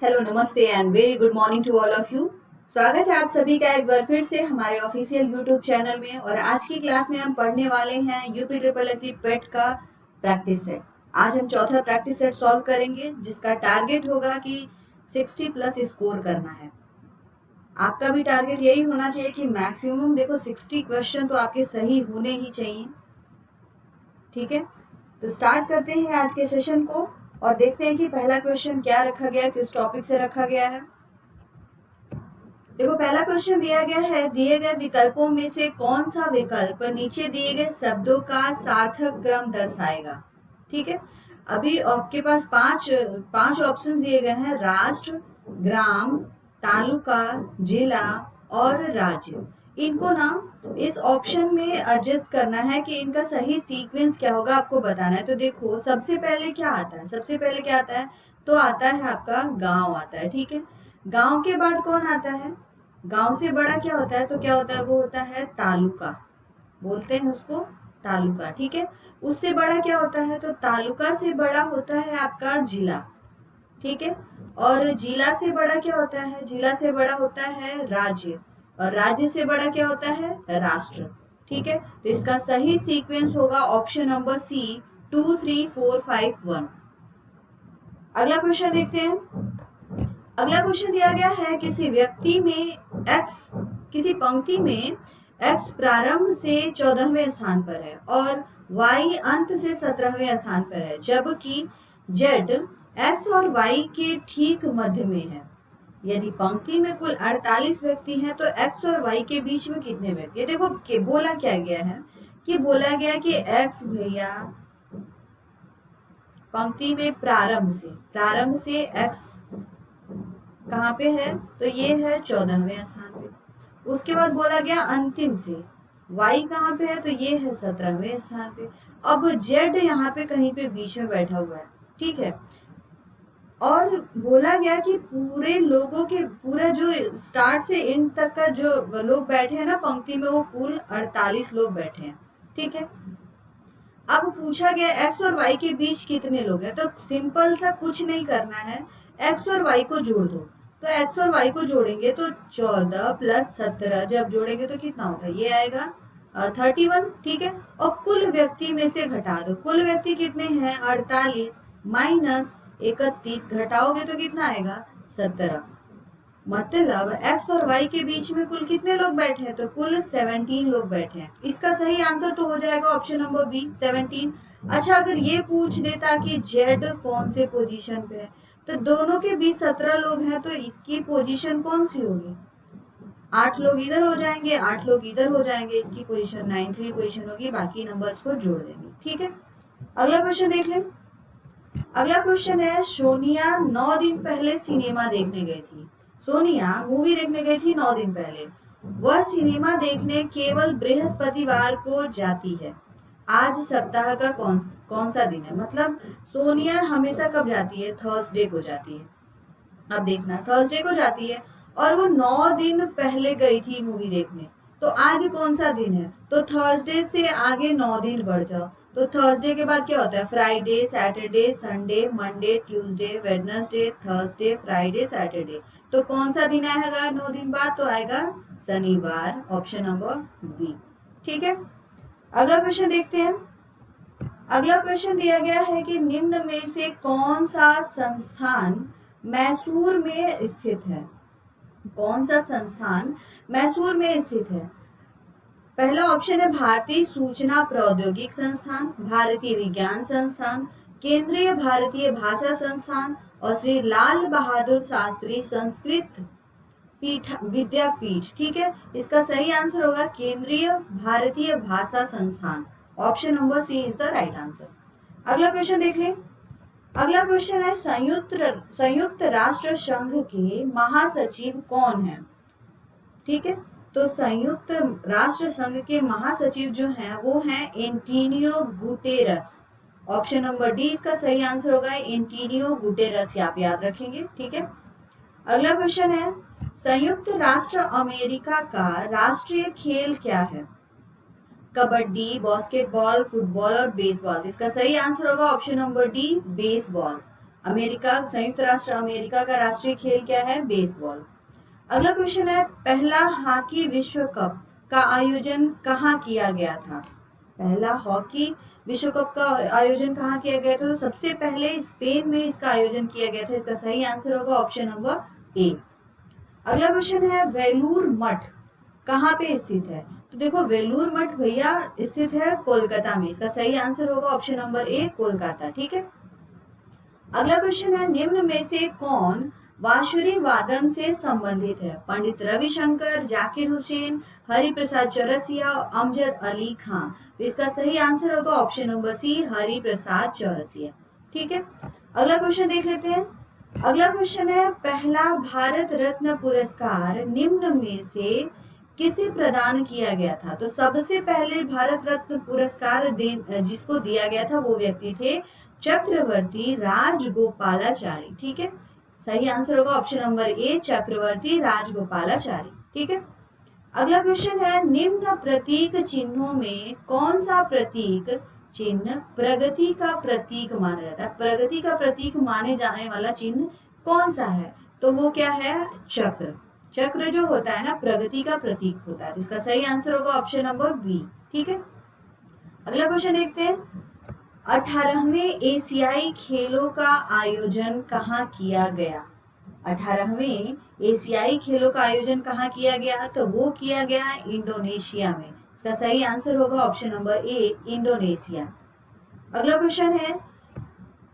Hello, नमस्ते and very good morning to all of you. स्वागत है आप सभी का एक बार फिर से हमारे ऑफिशियल यूट्यूब चैनल में। और आज की क्लास में हम पढ़ने वाले हैं यूपी ट्रिपल एससी पेट का प्रैक्टिस सेट। आज हम चौथा प्रैक्टिस सेट सॉल्व करेंगे जिसका टारगेट होगा कि 60 प्लस स्कोर करना है। आपका भी टारगेट यही होना चाहिए कि मैक्सिमम देखो 60 क्वेश्चन तो आपके सही होने ही चाहिए। ठीक है, तो स्टार्ट करते हैं आज के सेशन को और देखते हैं कि पहला क्वेश्चन क्या रखा गया है, किस टॉपिक से रखा गया है। देखो, पहला क्वेश्चन दिया गया है, दिए गए विकल्पों में से कौन सा विकल्प नीचे दिए गए शब्दों का सार्थक क्रम दर्शाएगा। ठीक है, अभी आपके पास पांच पांच ऑप्शन दिए गए हैं, राष्ट्र, ग्राम, तालुका, जिला और राज्य। इनको ना इस ऑप्शन में एडजस्ट करना है कि इनका सही सीक्वेंस क्या होगा, आपको बताना है। तो देखो, सबसे पहले क्या आता है, सबसे पहले क्या आता है, तो आता है आपका गांव आता है। ठीक है, गांव के बाद कौन आता है, गांव से बड़ा क्या होता है, तो क्या होता है, वो होता है तालुका, बोलते हैं उसको तालुका। ठीक है, उससे बड़ा क्या होता है, तो तालुका से बड़ा होता है आपका जिला। ठीक है, और जिला से बड़ा क्या होता है, जिला से बड़ा होता है राज्य, और राज्य से बड़ा क्या होता है, राष्ट्र। ठीक है, तो इसका सही सीक्वेंस होगा ऑप्शन नंबर सी, 2 3 4 5 1। अगला क्वेश्चन देखते हैं। अगला क्वेश्चन दिया गया है, किसी व्यक्ति में एक्स, किसी पंक्ति में एक्स प्रारंभ से 14वें स्थान पर है और वाई अंत से 17वें स्थान पर है, जबकि जेड एक्स और वाई के ठीक मध्य में है। यदि पंक्ति में कुल 48 व्यक्ति हैं तो एक्स और वाई के बीच में कितने व्यक्ति है। देखो कि बोला क्या गया है, कि बोला गया कि एक्स भैया पंक्ति में प्रारंभ से एक्स कहाँ पे है, तो ये है 14वें स्थान पे। उसके बाद बोला गया अंतिम से y कहाँ पे है, तो ये है 17वें स्थान पे। अब z यहाँ पे कहीं पे बीच में बैठा हुआ है। ठीक है, और बोला गया कि पूरे लोगों के, पूरा जो स्टार्ट से एंड तक का जो लोग बैठे हैं ना पंक्ति में, वो कुल 48 लोग बैठे हैं। ठीक है, अब पूछा गया एक्स और वाई के बीच कितने लोग हैं, तो सिंपल सा कुछ नहीं करना है, एक्स और वाई को जोड़ दो। तो एक्स और वाई को जोड़ेंगे तो 14 प्लस 17 जब जोड़ेंगे तो कितना होगा, ये आएगा 31। ठीक है, और कुल व्यक्ति में से घटा दो, कुल व्यक्ति कितने हैं 48 माइनस 31, घटाओगे तो कितना आएगा 17। मतलब एक्स और वाई के बीच में कुल कितने लोग बैठे हैं, तो कुल 17 लोग बैठे हैं। इसका सही आंसर तो हो जाएगा ऑप्शन नंबर बी 17। अच्छा, अगर ये पूछ देता कि जेड कौन से पोजीशन पे है, तो दोनों के बीच 17 लोग हैं, तो इसकी पोजीशन कौन सी होगी, 8 लोग इधर हो जाएंगे, 8 लोग इधर हो जाएंगे, इसकी पोजीशन 9वीं पोजीशन होगी, बाकी नंबर्स को जोड़ देंगे। ठीक है, अगला क्वेश्चन देख लें। अगला क्वेश्चन है, सोनिया 9 दिन पहले सिनेमा देखने गई थी। सोनिया मूवी देखने गई थी 9 दिन पहले। वह सिनेमा देखने केवल बृहस्पतिवार को जाती है। आज सप्ताह का कौन कौन सा दिन है, मतलब सोनिया हमेशा कब जाती है, थर्सडे को जाती है। अब देखना, थर्सडे को जाती है और वो 9 दिन पहले गई थी मूवी देखने, तो आज कौन सा दिन है, तो थर्सडे से आगे 9 दिन बढ़ जाओ, तो थर्सडे के बाद क्या होता है, Friday, Saturday, Sunday, Monday, Tuesday, Wednesday, Thursday, Friday, Saturday. तो कौन सा दिन आएगा 9 दिन बाद, तो आएगा शनिवार, ऑप्शन नंबर बी। ठीक है, अगला क्वेश्चन देखते हैं। अगला क्वेश्चन दिया गया है कि निम्न में से कौन सा संस्थान मैसूर में स्थित है, कौन सा संस्थान मैसूर में स्थित है। पहला ऑप्शन है भारतीय सूचना प्रौद्योगिक संस्थान, भारतीय विज्ञान संस्थान, केंद्रीय भारतीय भाषा संस्थान और श्री लाल बहादुर शास्त्री संस्कृत पीठ विद्यापीठ। ठीक है, इसका सही आंसर होगा केंद्रीय Bhartiya Bhasha Sansthan, option number C is the right answer. अगला क्वेश्चन देख लें। अगला क्वेश्चन है, संयुक्त राष्ट्र संघ के महासचिव कौन है। ठीक है, तो संयुक्त राष्ट्र संघ के महासचिव जो हैं वो हैं Antonio Guterres, option number D इसका सही आंसर होगा, एंटोनियो गुटेरस, आप याद रखेंगे। ठीक है, अगला क्वेश्चन है, संयुक्त राष्ट्र अमेरिका का राष्ट्रीय खेल क्या है। कबड्डी, बास्केटबॉल, फुटबॉल और बेसबॉल। इसका सही आंसर होगा option number D baseball. America, संयुक्त राष्ट्र अमेरिका का राष्ट्रीय खेल क्या है? बेसबॉल। अगला क्वेश्चन है, पहला हॉकी विश्व कप का आयोजन कहाँ किया गया था? पहला हॉकी विश्व कप का आयोजन कहाँ किया गया था? तो सबसे पहले स्पेन में इसका आयोजन किया गया था। इसका सही आंसर होगा ऑप्शन नंबर ए। अगला क्वेश्चन है, वेलूर मठ कहाँ पे स्थित है? तो देखो वेलूर मठ भैया स्थित है कोलकाता में। इसका सही आंसर होगा ऑप्शन नंबर ए, कोलकाता। ठीक है। अगला क्वेश्चन है, निम्न में से कौन बांसुरी वादन से संबंधित है? पंडित रविशंकर, जाकिर हुसैन, हरिप्रसाद चौरसिया, अमजद अली खान। तो इसका सही आंसर होगा option number C, Hariprasad Chaurasia. ठीक है। अगला क्वेश्चन देख लेते हैं। अगला क्वेश्चन है, पहला भारत रत्न पुरस्कार निम्न में से किसे प्रदान किया गया था? तो सबसे पहले भारत रत्न पुरस्कार जिसको दिया गया था वो व्यक्ति थे चक्रवर्ती राजगोपालाचारी। ठीक है। सही आंसर होगा ऑप्शन नंबर ए, चक्रवर्ती राजगोपालाचारी। ठीक है। अगला क्वेश्चन है, निम्न प्रतीक चिन्हों में कौन सा प्रतीक चिन्ह प्रगति का प्रतीक माना जाता है? प्रगति का प्रतीक माने जाने वाला चिन्ह कौन सा है? तो वो क्या है? चक्र। चक्र जो होता है ना प्रगति का प्रतीक होता है। इसका सही आंसर होगा ऑप्शन नंबर बी। ठीक है। अगला क्वेश्चन देखते हैं, 18वें एशियाई खेलों का आयोजन कहाँ किया गया? 18वें एशियाई खेलों का आयोजन कहाँ किया गया? तो वो किया गया इंडोनेशिया में। इसका सही आंसर होगा ऑप्शन नंबर ए, इंडोनेशिया। अगला क्वेश्चन है,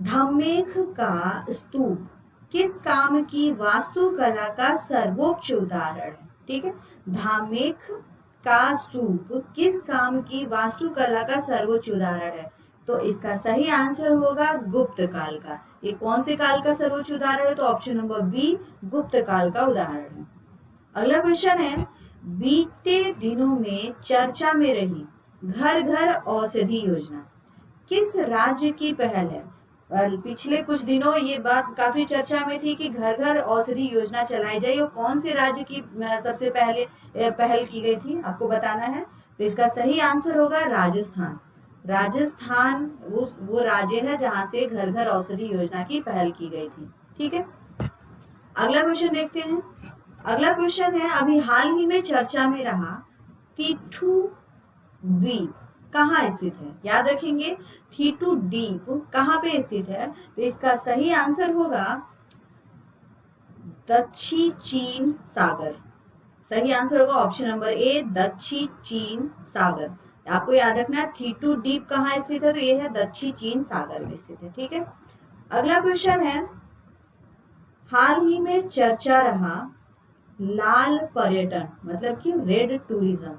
धम्मेख का स्तूप किस काम की वास्तुकला का सर्वोच्च उदाहरण है? ठीक है। धामेख का स्तूप किस काम की वास्तुकला का सर्वोच्च उदाहरण है? तो इसका सही आंसर होगा गुप्त काल का। ये कौन से काल का सर्वोच्च उदाहरण है? तो ऑप्शन नंबर बी, गुप्त काल का उदाहरण है। अगला क्वेश्चन है, बीते दिनों में चर्चा में रही घर घर औषधि योजना किस राज्य की पहल है? पिछले कुछ दिनों ये बात काफी चर्चा में थी कि घर घर औषधि योजना चलाई जाए। और कौन से राज्य की सबसे पहले पहल की गई थी आपको बताना है। तो इसका सही आंसर होगा राजस्थान। राजस्थान वो राज्य है जहां से घर घर औषधि योजना की पहल की गई थी। ठीक है। अगला क्वेश्चन देखते हैं। अगला क्वेश्चन है, अभी हाल ही में चर्चा में रहा तीठू द्वीप कहाँ स्थित है? याद रखेंगे, थीटू द्वीप कहाँ पे स्थित है? तो इसका सही आंसर होगा दक्षिण चीन सागर। सही आंसर होगा ऑप्शन नंबर ए, दक्षिण चीन सागर। आपको याद रखना है थीटू द्वीप कहाँ स्थित है? तो ये है दक्षिण चीन सागर में स्थित है। ठीक है। अगला क्वेश्चन है, हाल ही में चर्चा रहा लाल पर्यटन मतलब कि रेड टूरिज्म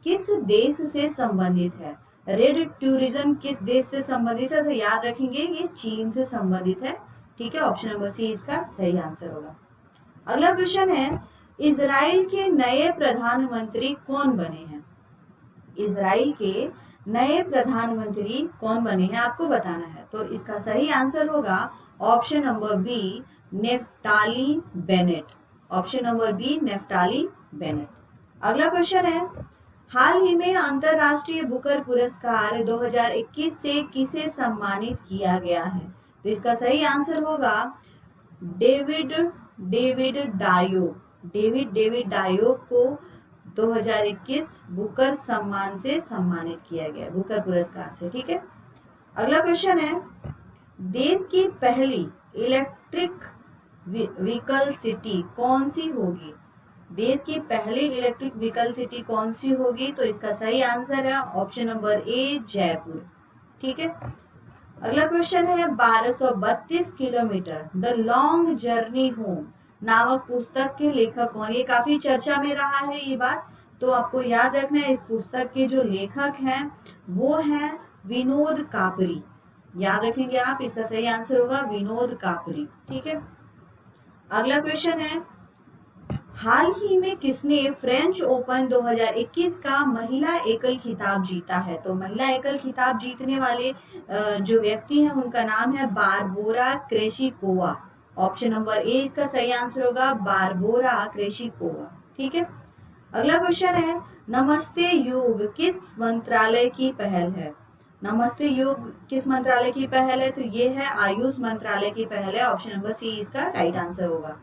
किस देश से संबंधित है? रेड टूरिज्म किस देश से संबंधित है? तो याद रखेंगे ये चीन से संबंधित है। ठीक है। ऑप्शन नंबर सी इसका सही आंसर होगा। अगला क्वेश्चन है, इजराइल के नए प्रधानमंत्री कौन बने हैं? इजराइल के नए प्रधानमंत्री कौन बने हैं आपको बताना है। तो इसका सही आंसर होगा option number B, Naftali Bennett. Option number B, Naftali Bennett. अगला क्वेश्चन है, हाल ही में अंतरराष्ट्रीय बुकर पुरस्कार 2021 से किसे सम्मानित किया गया है? तो इसका सही आंसर होगा डेविड डायो को 2021 बुकर सम्मान से सम्मानित किया गया, बुकर पुरस्कार से। ठीक है। अगला क्वेश्चन है, देश की पहली इलेक्ट्रिक व्हीकल सिटी कौन सी होगी? देश की पहली इलेक्ट्रिक व्हीकल सिटी कौन सी होगी? तो इसका सही आंसर है ऑप्शन नंबर ए, जयपुर। ठीक है। अगला क्वेश्चन है, 1232 kilometre the long journey home नामक पुस्तक के लेखक कौन? ये काफी चर्चा में रहा है ये बात। तो आपको याद रखना है इस पुस्तक के जो लेखक हैं वो हैं विनोद कापरी। याद रखेंगे आप, इसका सही आंसर होगा विनोद कापरी। ठीक है। अगला क्वेश्चन है, हाल ही में किसने फ्रेंच ओपन 2021 का महिला एकल खिताब जीता है? तो महिला एकल खिताब जीतने वाले जो व्यक्ति हैं उनका नाम है बारबोरा क्रेशिकोवा। ऑप्शन नंबर ए इसका सही आंसर होगा बारबोरा क्रेशिकोवा। ठीक है। अगला क्वेश्चन है, नमस्ते योग किस मंत्रालय की पहल है? नमस्ते योग किस मंत्रालय की पहल है? तो ये है आयुष मंत्रालय की पहल है। ऑप्शन नंबर सी इसका राइट आंसर होगा।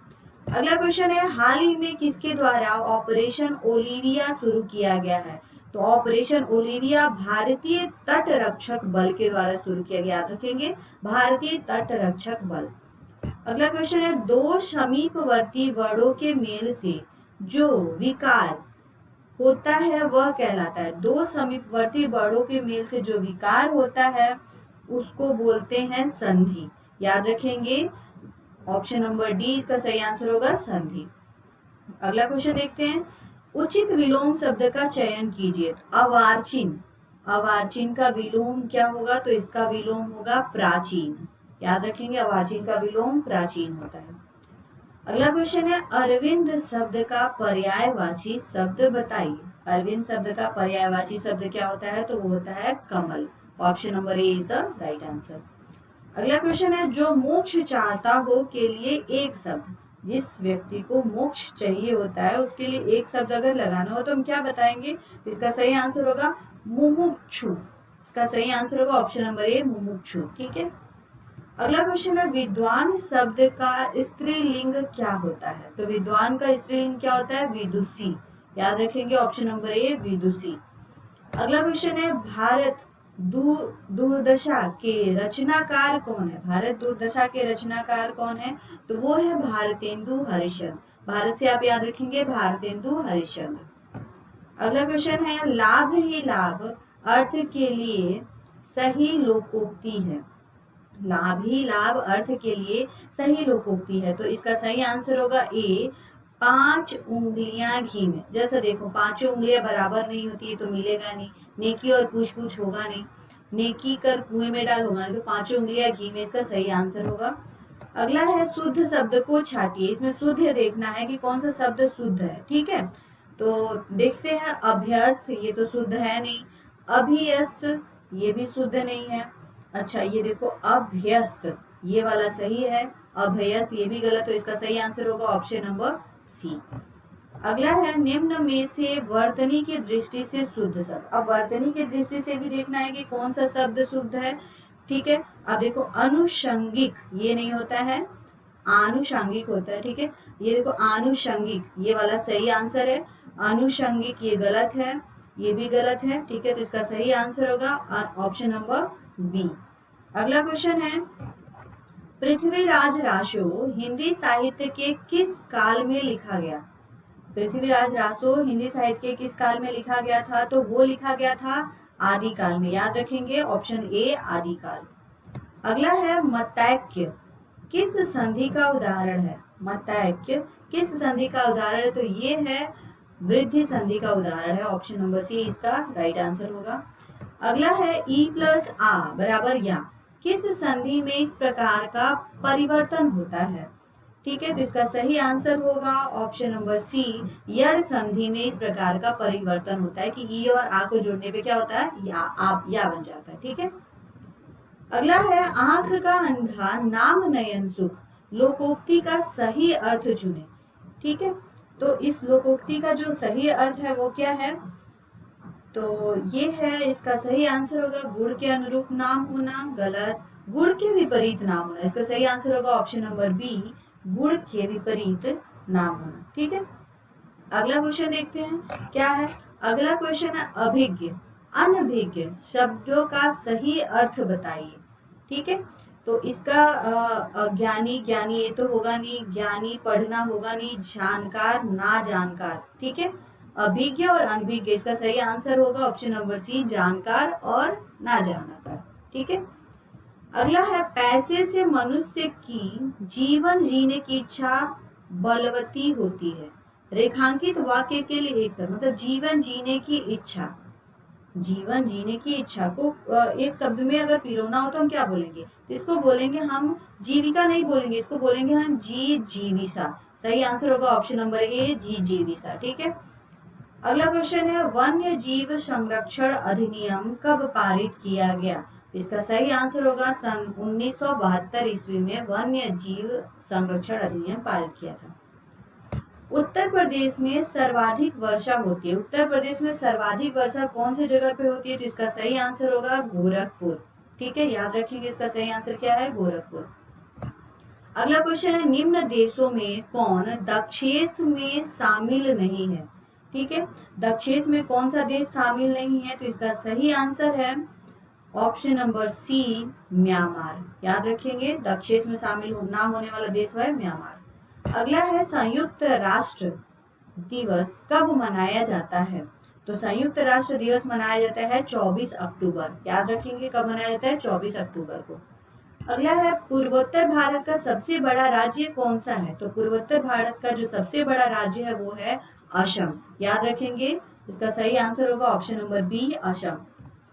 अगला क्वेश्चन है, हाल ही में किसके द्वारा ऑपरेशन ओलिविया शुरू किया गया है? तो ऑपरेशन ओलिविया भारतीय तट रक्षक बल के द्वारा शुरू किया गया। याद रखेंगे, भारतीय तट रक्षक बल। अगला क्वेश्चन है, दो समीपवर्ती वर्णों के मेल से जो विकार होता है वह कहलाता है। दो समीपवर्ती वर्णों के मेल से जो विकार होता है उसको बोलते हैं संधि। याद रखेंगे, ऑप्शन नंबर डी इसका सही आंसर होगा, संधि। अगला क्वेश्चन देखते हैं, उचित विलोम शब्द का चयन कीजिए। तो अवार्चिन, अवार्चिन का विलोम क्या होगा? तो इसका विलोम होगा प्राचीन। याद रखेंगे, अवार्चिन का विलोम प्राचीन होता है। अगला क्वेश्चन है, अरविंद शब्द का पर्यायवाची शब्द बताइए। अरविंद शब्द का पर्यायवाची शब्द क्या होता है? तो वो होता है कमल। Option number A is the right answer. अगला क्वेश्चन है, जो मोक्ष चाहता हो के लिए एक शब्द, जिस व्यक्ति को मोक्ष चाहिए होता है उसके लिए एक शब्द अगर लगाना हो तो हम क्या बताएंगे? इसका सही आंसर होगा मुमुक्षु। इसका सही आंसर होगा ऑप्शन नंबर ए, मुमुक्षु। ठीक है। अगला क्वेश्चन है, विद्वान शब्द का स्त्रीलिंग क्या होता है? तो विद्वान का स्त्रीलिंग क्या होता है? विदुषी। याद रखेंगे, ऑप्शन नंबर ए, विदुषी। अगला क्वेश्चन है, भारत दुर्दशा के रचनाकार कौन है? भारत दुर्दशा के रचनाकार कौन है? तो वो है भारतेंदु हरिश्चंद्र। भारत से आप याद रखेंगे, भारतेंदु हरिश्चंद्र। अगला क्वेश्चन है, लाभ ही लाभ अर्थ के लिए सही लोकोक्ति है। लाभ ही लाभ अर्थ के लिए सही लोकोक्ति है। तो इसका सही आंसर होगा ए, 5 उंगलियां घी में। जैसा देखो, 5 उंगलियां बराबर नहीं होती है तो मिलेगा नहीं। नेकी और पूछ पूछ होगा नहीं, नेकी कर कुएं में डाल होगा नहीं, तो 5 उंगलियां घी में इसका सही आंसर होगा। अगला है, शुद्ध शब्द को छाटिए। इसमें शुद्ध देखना है कि कौन सा शब्द शुद्ध है। ठीक है, तो देखते हैं। अभ्यस्त, ये तो शुद्ध है नहीं। अभियस्त, ये भी शुद्ध नहीं है। अच्छा, ये देखो अभ्यस्त, ये वाला सही है। अभ्यस्त ये भी गलत, तो इसका सही आंसर होगा ऑप्शन नंबर सी। अगला है, निम्न में से वर्तनी की दृष्टि से शुद्ध शब्द। अब वर्तनी की दृष्टि से भी देखना है कि कौन सा शब्द शुद्ध है। ठीक है, अब देखो अनुषंगिक, ये नहीं होता है, आनुषंगिक होता है। ठीक है, ये देखो आनुषंगिक, ये वाला सही आंसर है। अनुषंगिक ये गलत है, ये भी गलत है। ठीक है, तो इसका सही आंसर होगा ऑप्शन नंबर बी। अगला क्वेश्चन है, पृथ्वीराज रासो हिंदी साहित्य के किस काल में लिखा गया? पृथ्वीराज रासो हिंदी साहित्य के किस काल में लिखा गया था? तो वो लिखा गया था आदिकाल में। याद रखेंगे, ऑप्शन ए, आदिकाल। अगला है, मतैक्य किस संधि का उदाहरण है? मतैक्य किस संधि का उदाहरण है? तो ये है वृद्धि संधि का उदाहरण है। ऑप्शन नंबर सी इसका राइट आंसर होगा। अगला है, ई प्लस आ बराबर या किस संधि में इस प्रकार का परिवर्तन होता है? ठीक है, तो इसका सही आंसर होगा ऑप्शन नंबर सी, यड़ संधि में इस प्रकार का परिवर्तन होता है कि ई और आ को जोड़ने पे क्या होता है? या, आप या बन जाता है। ठीक है। अगला है, आंख का अंधा नाम नयन सुख लोकोक्ति का सही अर्थ चुने। ठीक है, तो इस लोकोक्ति का जो सही अर्थ है वो क्या है? तो ये है, इसका सही आंसर होगा गुण के अनुरूप नाम होना। गलत। गुण के विपरीत नाम होना। इसका सही आंसर होगा ऑप्शन नंबर बी, गुण के विपरीत नाम होना। ठीक है, अगला क्वेश्चन देखते हैं क्या है। अगला क्वेश्चन है, अभिज्ञ अनभिज्ञ शब्दों का सही अर्थ बताइए। ठीक है, तो इसका ज्ञानी, ज्ञानी ये तो होगा नहीं, ज्ञानी पढ़ना होगा नहीं, जानकार ना जानकार। ठीक है, अभिज्ञ और अनभिज्ञ, इसका सही आंसर होगा ऑप्शन नंबर सी, जानकार और ना जानकार। ठीक है। अगला है, पैसे से मनुष्य की जीवन जीने की इच्छा बलवती होती है। रेखांकित वाक्य के लिए एक शब्द, मतलब जीवन जीने की इच्छा। जीवन जीने की इच्छा को एक शब्द में अगर पिरोना हो तो हम क्या बोलेंगे? तो इसको बोलेंगे हम जीविका नहीं बोलेंगे, इसको बोलेंगे हम जीविसा। सही आंसर होगा ऑप्शन नंबर ए, जीविसा। ठीक है। अगला क्वेश्चन है, वन्य जीव संरक्षण अधिनियम कब पारित किया गया? इसका सही आंसर होगा सन 1972 ईस्वी में वन्य जीव संरक्षण अधिनियम पारित किया था। उत्तर प्रदेश में सर्वाधिक वर्षा होती है। उत्तर प्रदेश में सर्वाधिक वर्षा कौन सी जगह पे होती है? तो इसका सही आंसर होगा गोरखपुर। ठीक है, याद रखेंगे इसका सही आंसर क्या है, गोरखपुर। अगला क्वेश्चन है, निम्न देशों में कौन दक्षेस में शामिल नहीं है? ठीक है, दक्षेस में कौन सा देश शामिल नहीं है? तो इसका सही आंसर है ऑप्शन नंबर सी, म्यांमार। याद रखेंगे, दक्षेस में शामिल ना होने वाला देश है म्यांमार। अगला है, संयुक्त राष्ट्र दिवस कब मनाया जाता है? तो संयुक्त राष्ट्र दिवस मनाया जाता है 24 अक्टूबर। याद रखेंगे कब मनाया जाता है, 24 अक्टूबर को। अगला है, पूर्वोत्तर भारत का सबसे बड़ा राज्य कौन सा है? तो पूर्वोत्तर भारत का जो सबसे बड़ा राज्य है वो है असम। याद रखेंगे, इसका सही आंसर होगा ऑप्शन नंबर बी, असम।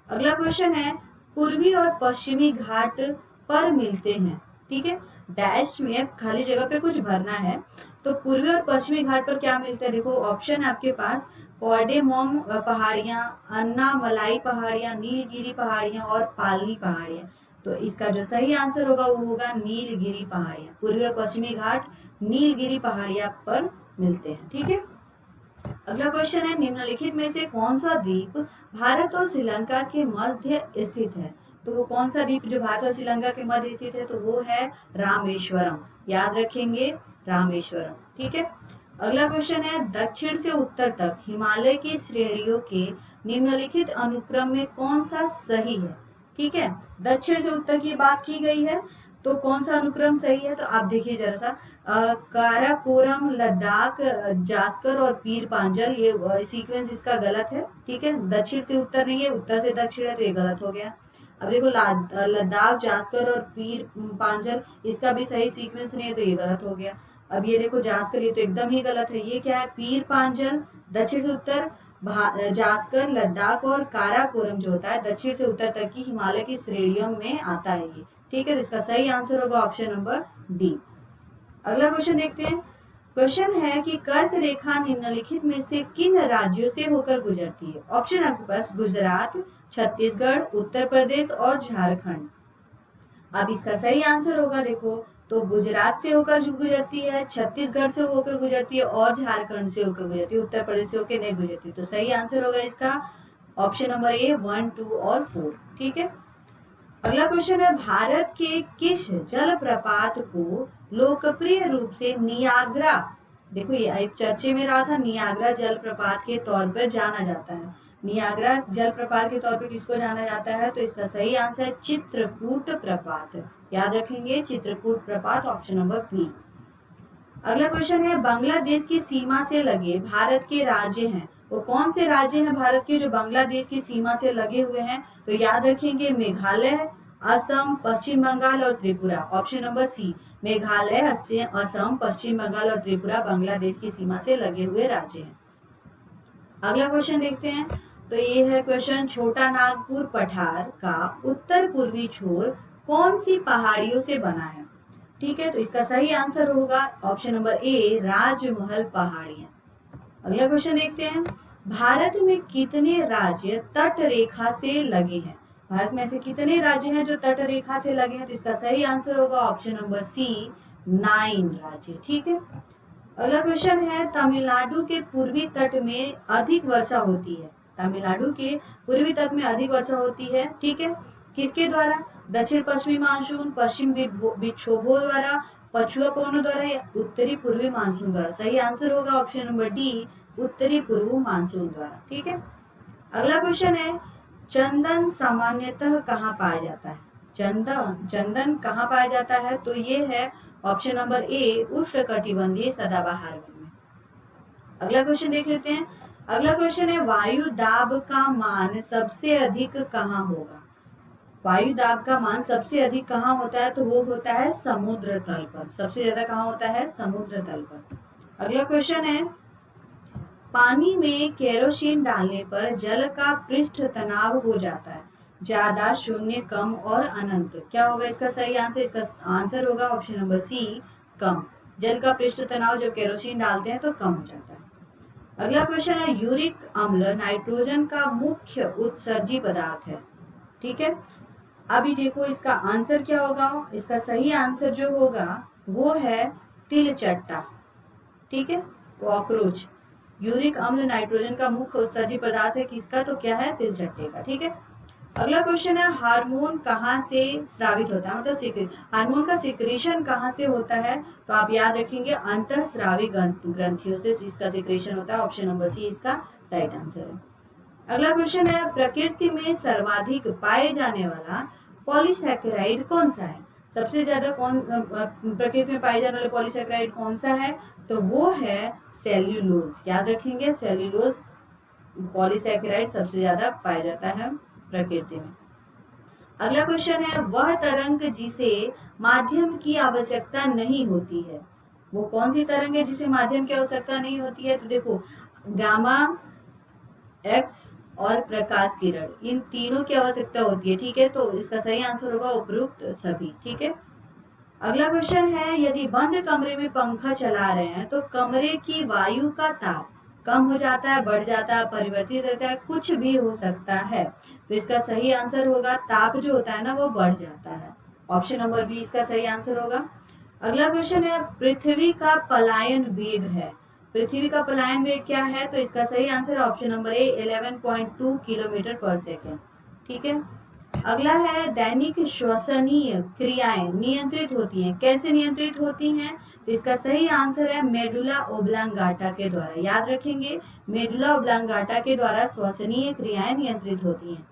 अगला क्वेश्चन है, पूर्वी और पश्चिमी घाट पर मिलते हैं। ठीक है, डैश में खाली जगह पे कुछ भरना है। तो पूर्वी और पश्चिमी घाट पर क्या मिलता है? देखो ऑप्शन है आपके पास, कॉर्डेमोम पहाड़ियां, अन्नामलाई पहाड़ियां, नीलगिरी पहाड़ियां और पालनी पहाड़ियां। तो इसका जो सही आंसर होगा वो होगा नीलगिरी पहाड़ियां। पूर्वी और पश्चिमी घाट नीलगिरी पहाड़ियां पर मिलते हैं। ठीक है, अगला क्वेश्चन है, निम्नलिखित में से कौन सा द्वीप भारत और श्रीलंका के मध्य स्थित है? तो वो कौन सा द्वीप जो भारत और श्रीलंका के मध्य स्थित है? तो वो है रामेश्वरम। याद रखेंगे, रामेश्वरम। ठीक है, अगला क्वेश्चन है, दक्षिण से उत्तर तक हिमालय की श्रेणियों के निम्नलिखित अनुक्रम में कौन सा सही है? ठीक है, दक्षिण से उत्तर की बात की गई है, तो कौन सा अनुक्रम सही है? तो आप देखिए जरा सा, काराकोरम, लद्दाख, जास्कर और पीर पांजल, ये सीक्वेंस इसका गलत है। ठीक है, दक्षिण से उत्तर नहीं है, उत्तर से दक्षिण है, तो ये गलत हो गया। अब देखो, लद्दाख, जास्कर और पीर पांजल, इसका भी सही सीक्वेंस नहीं है, तो ये गलत हो गया। अब ये देखो जास्कर, ये तो एकदम ही गलत है। ये क्या है, पीर पांजल दक्षिण से उत्तर, जास्कर, लद्दाख और काराकोरम जो होता है दक्षिण से उत्तर तक की हिमालय की श्रेणियों में आता है ये। ठीक है, इसका सही आंसर होगा ऑप्शन नंबर डी। अगला क्वेश्चन देखते हैं। क्वेश्चन है कि कर्क रेखा निम्नलिखित में से किन राज्यों से होकर गुजरती है? ऑप्शन आपके पास गुजरात, छत्तीसगढ़, उत्तर प्रदेश और झारखंड। अब इसका सही आंसर होगा, देखो तो गुजरात से होकर गुजरती है, छत्तीसगढ़ से होकर गुजरती है और झारखंड से होकर गुजरती है, उत्तर प्रदेश से होकर नहीं गुजरती। तो सही आंसर होगा इसका ऑप्शन नंबर ए, 1, 2 और 4। ठीक है, अगला क्वेश्चन है, भारत के किस जलप्रपात को लोकप्रिय रूप से नियाग्रा, देखो ये एक चर्चे में रहा था, नियाग्रा जलप्रपात के तौर पर जाना जाता है। नियाग्रा जलप्रपात के तौर पर किसको जाना जाता है? तो इसका सही आंसर है चित्रकूट प्रपात। याद रखेंगे, चित्रकूट प्रपात, ऑप्शन नंबर बी। अगला क्वेश्चन है, बांग्लादेश की सीमा से लगे भारत के राज्य हैं, वो कौन से राज्य हैं भारत के जो बांग्लादेश की सीमा से लगे हुए हैं? तो याद रखेंगे, मेघालय, असम, पश्चिम बंगाल और Tripura. Option number C, Meghalaya, Assam, Paschim Bengal और त्रिपुरा बांग्लादेश की सीमा से लगे हुए राज्य हैं। अगला क्वेश्चन देखते हैं। तो ये है क्वेश्चन, छोटा नागपुर पठार का उत्तर पूर्वी छोर कौन सी पहाड़ियों से बना है? ठीक है, तो इसका सही आंसर होगा ऑप्शन नंबर ए, राजमहल पहाड़ियां। अगला क्वेश्चन देखते हैं, भारत में कितने राज्य तट रेखा से लगे हैं? भारत में ऐसे कितने राज्य हैं जो तट रेखा से लगे हैं? तो इसका सही आंसर होगा ऑप्शन नंबर सी, 9 राज्य। ठीक है, अगला क्वेश्चन है, तमिलनाडु के पूर्वी तट में अधिक वर्षा होती है। तमिलनाडु के पूर्वी तट में अधिक वर्षा होती है। ठीक है, किसके द्वारा? दक्षिण पश्चिमी मानसून, पश्चिम विक्षोभों द्वारा, पछुआ पवनों द्वारा या उत्तरी पूर्वी मानसून द्वारा। सही आंसर होगा ऑप्शन नंबर डी, उत्तरी पूर्व मानसून द्वारा। ठीक है, अगला क्वेश्चन है, चंदन सामान्यतः कहाँ पाया जाता है? चंदन कहाँ पाया जाता है? तो ये है ऑप्शन नंबर ए, उष्णकटिबंधीय सदाबहार वन में। अगला क्वेश्चन देख लेते हैं। अगला क्वेश्चन है, वायु दाब का मान सबसे अधिक कहाँ होगा? वायु दाब का मान सबसे अधिक कहाँ होता है? तो वो होता है समुद्र तल पर। सबसे ज्यादा कहाँ होता है? समुद्र तल पर। अगला क्वेश्चन है, पानी में केरोसिन डालने पर जल का पृष्ठ तनाव हो जाता है, ज्यादा, शून्य, कम और अनंत। क्या होगा इसका सही आंसर? इसका आंसर होगा ऑप्शन नंबर सी, कम। जल का पृष्ठ तनाव जब केरोसिन डालते हैं तो कम हो जाता है। अगला क्वेश्चन है, यूरिक अम्ल नाइट्रोजन का मुख्य उत्सर्जी पदार्थ है। ठीक है, अभी देखो इसका आंसर क्या होगा। इसका सही आंसर जो होगा वो है तिल चट्टा। ठीक है, कॉकरोच। यूरिक अम्ल नाइट्रोजन का मुख्य उत्सर्जी पदार्थ है किसका, तो क्या है, तिलचट्टे का। ठीक है, अगला क्वेश्चन है हार्मोन कहाँ से स्रावित होता है, मतलब हार्मोन का सिक्रेशन कहाँ से होता है, तो आप याद रखेंगे अंतःस्रावी ग्रंथियों से इसका सिक्रेशन होता है। ऑप्शन नंबर सी इसका राइट आंसर है। अगला क्वेश्चन है प्रकृति में सर्वाधिक पाए जाने वाला पॉलीसैकेराइड कौन सा है, सबसे ज्यादा कौन प्रकृति में पाए जाने वाला पॉलीसैकेराइड कौन सा है, तो वो है सेल्यूलोज। याद रखेंगे सेल्यूलोज पॉलीसैकेराइड सबसे ज्यादा पाया जाता है प्रकृति में। अगला क्वेश्चन है वह तरंग जिसे माध्यम की आवश्यकता नहीं होती है, वो कौन सी तरंग है जिसे माध्यम की आवश्यकता नहीं होती है, तो देखो गामा, एक्स और प्रकाश किरण, इन तीनों की आवश्यकता होती है। ठीक है, तो इसका सही आंसर होगा उपरोक्त सभी। ठीक है, अगला क्वेश्चन है यदि बंद कमरे में पंखा चला रहे हैं तो कमरे की वायु का ताप कम हो जाता है, बढ़ जाता है, परिवर्तित रहता है, कुछ भी हो सकता है, तो इसका सही आंसर होगा ताप जो होता है ना वो बढ़ जाता है। ऑप्शन नंबर बी इसका सही आंसर होगा। अगला क्वेश्चन है पृथ्वी का पलायन वेग है, पृथ्वी का पलायन वेग क्या है, तो इसका सही आंसर ऑप्शन नंबर ए 11.2 किलोमीटर पर सेकेंड। ठीक है, अगला है दैनिक श्वसनीय क्रियाएं नियंत्रित होती हैं, कैसे नियंत्रित होती हैं, तो इसका सही आंसर है मेडुला ओब्लांगाटा के द्वारा। याद रखेंगे मेडुला ओब्लांगाटा के द्वारा श्वसनीय क्रियाएं नियंत्रित होती हैं।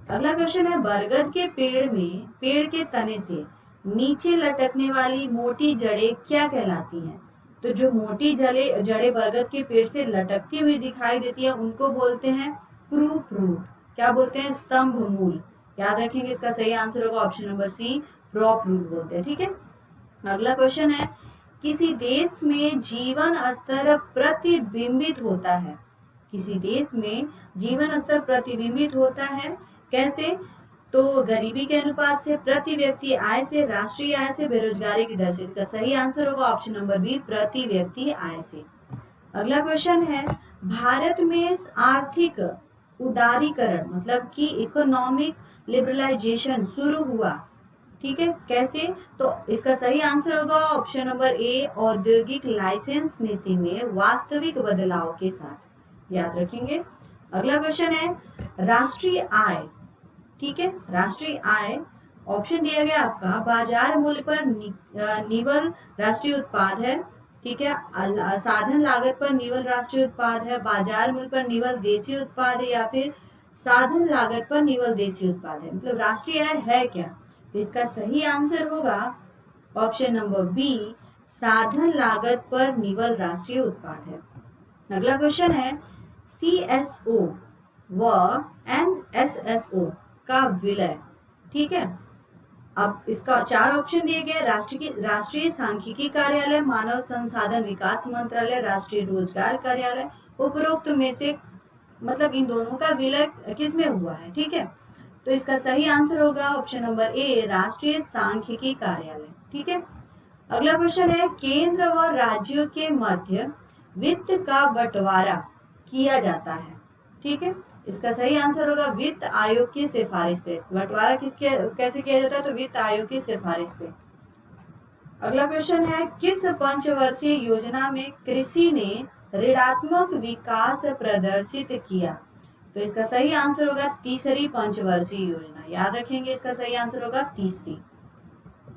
अगला क्वेश्चन है बरगद के पेड़ के तने से नीचे लटकने वाली मोटी जड़ें क्या कहलाती हैं, तो जो मोटी जड़ें बरगद के पेड़ से लटकती हुई दिखाई देती है उनको बोलते हैं प्रूफ रूट। क्या बोलते हैं, स्तंभ मूल। याद रखेंगे इसका सही आंसर होगा option number C prop root बोलते हैं। ठीक है, अगला क्वेश्चन है किसी देश में जीवन स्तर प्रतिबिंबित होता है, किसी देश में जीवन स्तर प्रतिबिंबित होता है कैसे, तो गरीबी के अनुपात से, प्रति व्यक्ति आय से, राष्ट्रीय आय से, बेरोजगारी की दर से। इसका सही आंसर होगा ऑप्शन नंबर बी प्रति व्यक्ति आय से। अगला क्वेश्चन है भारत में आर्थिक उदारीकरण मतलब कि इकोनॉमिक लिबरलाइजेशन शुरू हुआ, ठीक है, कैसे, तो इसका सही आंसर होगा ऑप्शन नंबर ए औद्योगिक लाइसेंस नीति में वास्तविक बदलाव के साथ। याद रखेंगे। अगला क्वेश्चन है राष्ट्रीय आय, ठीक है, राष्ट्रीय आय ऑप्शन दिया गया आपका बाजार मूल्य पर निवल राष्ट्रीय उत्पाद है, ठीक है, साधन लागत पर निवल राष्ट्रीय उत्पाद है, बाजार मूल्य पर निवल देशी उत्पाद है, या फिर साधन लागत पर निवल देशी उत्पाद है, मतलब राष्ट्रीय आय है क्या, तो इसका सही आंसर होगा ऑप्शन नंबर बी साधन लागत पर निवल राष्ट्रीय उत्पाद है। अगला क्वेश्चन है CSO व NSSO का विलय, ठीक है, अब इसका 4 ऑप्शन दिए गए राष्ट्रीय सांख्यिकी कार्यालय, मानव संसाधन विकास मंत्रालय, राष्ट्रीय रोजगार कार्यालय, उपरोक्त में से मतलब इन दोनों का विलय किस में हुआ है, ठीक है, तो इसका सही आंसर होगा ऑप्शन नंबर ए राष्ट्रीय सांख्यिकी कार्यालय। ठीक है, अगला क्वेश्चन है केंद्र व राज्यों के मध्य वित्त का बंटवारा किया जाता है, ठीक है, इसका सही आंसर होगा वित्त आयोग की सिफारिश पे। बंटवारा कैसे किया जाता है, तो वित्त आयोग की सिफारिश पे। अगला क्वेश्चन है किस पंचवर्षीय योजना में कृषि ने ऋणात्मक विकास प्रदर्शित किया, तो इसका सही आंसर होगा तीसरी पंचवर्षीय योजना। याद रखेंगे इसका सही आंसर होगा तीसरी।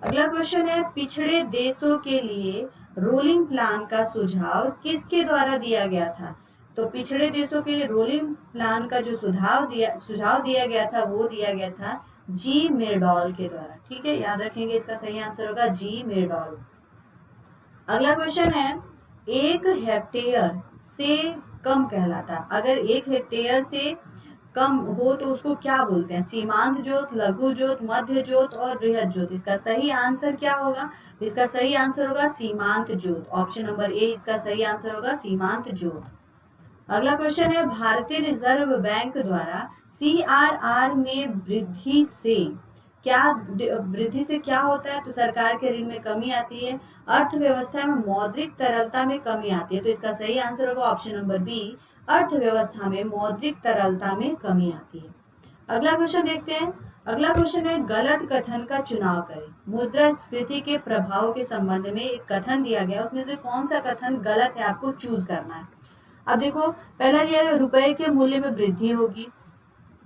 अगला क्वेश्चन है पिछड़े देशों के लिए रोलिंग प्लान का सुझाव किसके द्वारा दिया गया था, तो पिछड़े देशों के लिए रोलिंग प्लान का जो सुझाव दिया गया था वो दिया गया था जी मेरडॉल के द्वारा, ठीक है, याद रखेंगे इसका सही आंसर होगा जी मेरडॉल। अगला क्वेश्चन है 1 हेक्टेयर से कम कहलाता, अगर 1 हेक्टेयर से कम हो तो उसको क्या बोलते हैं, सीमांत जोत, लघु जोत, मध्य जोत और बृहद जोत। इसका सही आंसर क्या होगा, इसका सही आंसर होगा सीमांत जोत। ऑप्शन नंबर ए इसका सही आंसर होगा सीमांत जोत। अगला क्वेश्चन है भारतीय रिजर्व बैंक द्वारा CRR में वृद्धि से क्या होता है, तो सरकार के ऋण में कमी आती है, अर्थव्यवस्था में मौद्रिक तरलता में कमी आती है, तो इसका सही आंसर होगा ऑप्शन नंबर बी अर्थव्यवस्था में मौद्रिक तरलता में कमी आती है। अगला क्वेश्चन देखते हैं अगला क्वेश्चन है, गलत कथन का चुनाव करें। मुद्रास्फीति के प्रभाव के संबंध में एक कथन दिया गया, उसमें से कौन सा कथन गलत है, आपको चूज करना है। अब देखो, पहला दिया है रुपए के मूल्य में वृद्धि होगी,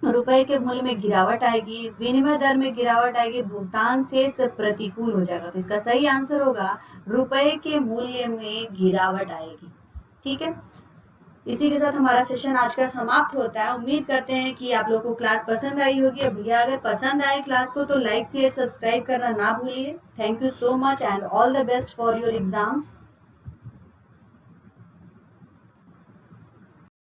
रुपए के मूल्य में गिरावट आएगी, विनिमय दर में गिरावट आएगी, भुगतान से सब प्रतिकूल हो जाएगा। तो इसका सही आंसर होगा रुपए के मूल्य में गिरावट आएगी। ठीक है, इसी के साथ हमारा सेशन आज का समाप्त होता है। उम्मीद करते हैं कि आप लोगों को क्लास पसंद आई होगी। भैया अगर पसंद आए क्लास को तो लाइक शेयर सब्सक्राइब करना ना भूलिए। Thank you so much and all the best for your exams.